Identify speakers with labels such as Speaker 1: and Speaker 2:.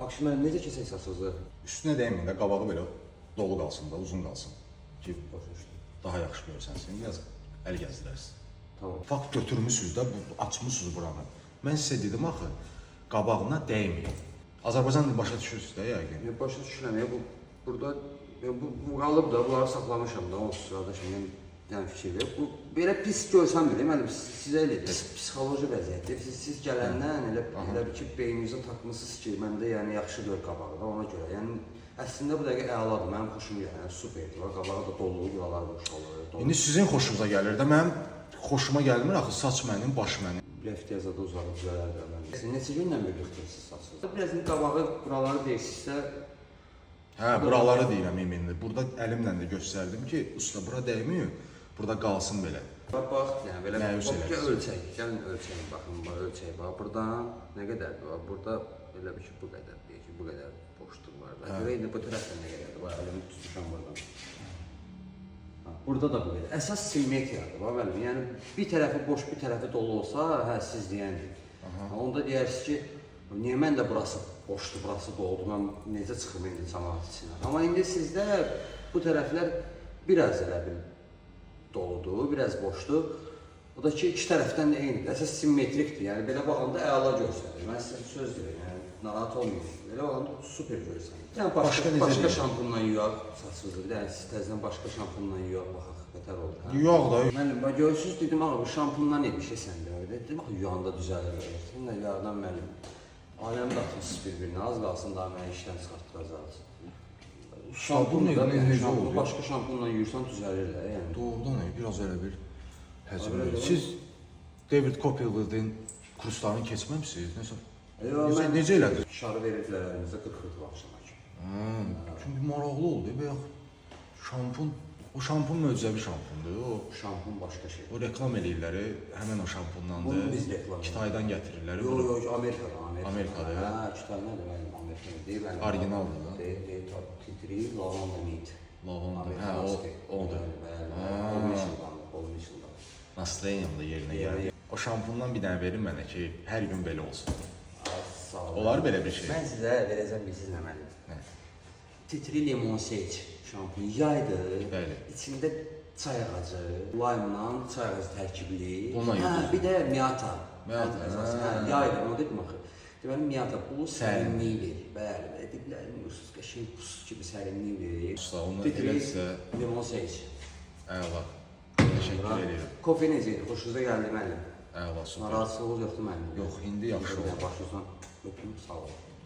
Speaker 1: Bax şimdi mən necə keçək saçınızı?
Speaker 2: Üstünə dəyməyin də, qabağı belə dolu qalsın da, uzun qalsın ki,
Speaker 1: Başa düşdüm.
Speaker 2: daha yaxşı görsənsin. Biraz əl gəzdirərsin.
Speaker 1: Tamam.
Speaker 2: Fakt götürmüsünüz də, açmısınız buranı. Mən sizə dedim axı, qabağına dəyməyin. Azərbaycan dili başa düşürsünüz də yəqin.
Speaker 1: Başa düşürəm ya, burada bu qalıb da, bunları saxlamışam da, onsuz qardaşım, yəni fikir ver. Bu belə pis görsənmir, mənim sizə elə psixoloji vəziyyətdir. Siz gələndən elə bir ki, beyninizi takmısınız ki, məndə yəni yaxşı gör qabağı da ona görə. Yəni əslində bu dəqiqə əladır, mənim xoşum gəlir, yəni superdir. Qabağı da dolu, yuralar boş olur.
Speaker 2: İndi sizin xoşunuza gəlir də, mənim xoşuma gəlmir axı, saç mənim, baş mənim.
Speaker 1: Leftiyazada uzağı düzələrdir mənim. Siz neçə gündən bir yıxdırsınız saçınızı? Biraz qabağı, buraları deyirsinizsə,
Speaker 2: Hə, buraları deyirəm indi. Burada əlimlə də göstərdim ki, usta bura dəymir, burada qalsın belə.
Speaker 1: Bax, yəni belə
Speaker 2: Məyus
Speaker 1: ölçək, gəlin ölçək, baxın, ölçək, bax, buradan nə qədərdir var? Burada elə bir ki, bu qədər deyək ki, bu qədər boşluq var. Görə indi bu tərəfdən nə qədərdir? Bax, əlimi tutmuşam buradan. Burada da bu qədər. Əsas simmetriyadır, bax, müəllim. Yəni, bir tərəfi boş, bir tərəfi dolu olsa, hə, siz deyəndir. Onda deyərsiniz ki, niyə mən də burası boşdur, burası doldu, mən necə çıxım indi cəmaat içinə. Amma indi sizdə bu tərəflər biraz elə bil doludur, biraz boşdur. O da ki, iki tərəfdən də eynidir. Əsas simmetrikdir, yəni belə baxanda əla görsənir. Mən sizə söz deyirəm, yəni narahat olmayın. Belə baxanda super görsənir. Yəni başqa şampunla yuyaq saçınızı, bir dənə siz təzədən başqa şampunla yuyaq, baxaq, betər olur.
Speaker 2: Yuyaq da.
Speaker 1: Müəllim, görürsünüz, dedim, ağa, bu şampunla ne bir şey səndə öyle. Dedim, axı, yuyanda düzəlir. Sən də yağdan müəllim. Aləmi qatmışsınız bir-birinə, az qalsın daha mənə işdən çıxartdıracaqsınız.
Speaker 2: Şampun necə olur?
Speaker 1: Başqa şampunla yuyursan düzəlir də, yəni.
Speaker 2: Doğrudan biraz elə bir həcmli. Siz David Copperfield'in kurslarını keçməmisiniz? Necə elədiniz?
Speaker 1: Şarı verirdilər əlimizdə 40-40 axşama ki.
Speaker 2: Çünki maraqlı oldu. Bayaq şampun, o şampun möcüzəvi şampundur. O
Speaker 1: şampun başqa şey.
Speaker 2: O reklam eləyirlər, həmin o şampundandır.
Speaker 1: Bunu biz reklam.
Speaker 2: Kitaydan gətirirlər.
Speaker 1: Yox, Amerikadan.
Speaker 2: Amerikada.
Speaker 1: Hə, Kitay nədir mənim Amerikada deyil.
Speaker 2: Orijinaldır da.
Speaker 1: Deyil, titri, lavanda meat.
Speaker 2: Lavanda. Hə, odur.
Speaker 1: Olmuşlar.
Speaker 2: Nastroyeniyam da yerinə gəldi. O şampundan bir dənə verin mənə ki, hər gün belə olsun.
Speaker 1: Sağ olun.
Speaker 2: Olar belə bir şey.
Speaker 1: Mən sizə verəcəm bir siz nə mənim. Titri limon seç şampun yaydır.
Speaker 2: Bəli.
Speaker 1: İçində çay ağacı, layımla çay ağacı tərkibli.
Speaker 2: Hə,
Speaker 1: bir də miyata.
Speaker 2: Miyata.
Speaker 1: Hə, yaydır, onu dedim axı. Deməli miyata bu sərinliyi verir. Bəli, diblərinin qəşəng buz kimi sərinliyi verir.
Speaker 2: Usta, onu eləsə
Speaker 1: limon seç.
Speaker 2: Əla. Təşəkkür edirəm.
Speaker 1: Kofe necə idi? Xoşunuza gəldi müəllim?
Speaker 2: Əla, super.
Speaker 1: Narahatsızlığınız yoxdur müəllim?
Speaker 2: Yox, indi yaxşı oldu.
Speaker 1: Başınızdan öpüm, sağ olun.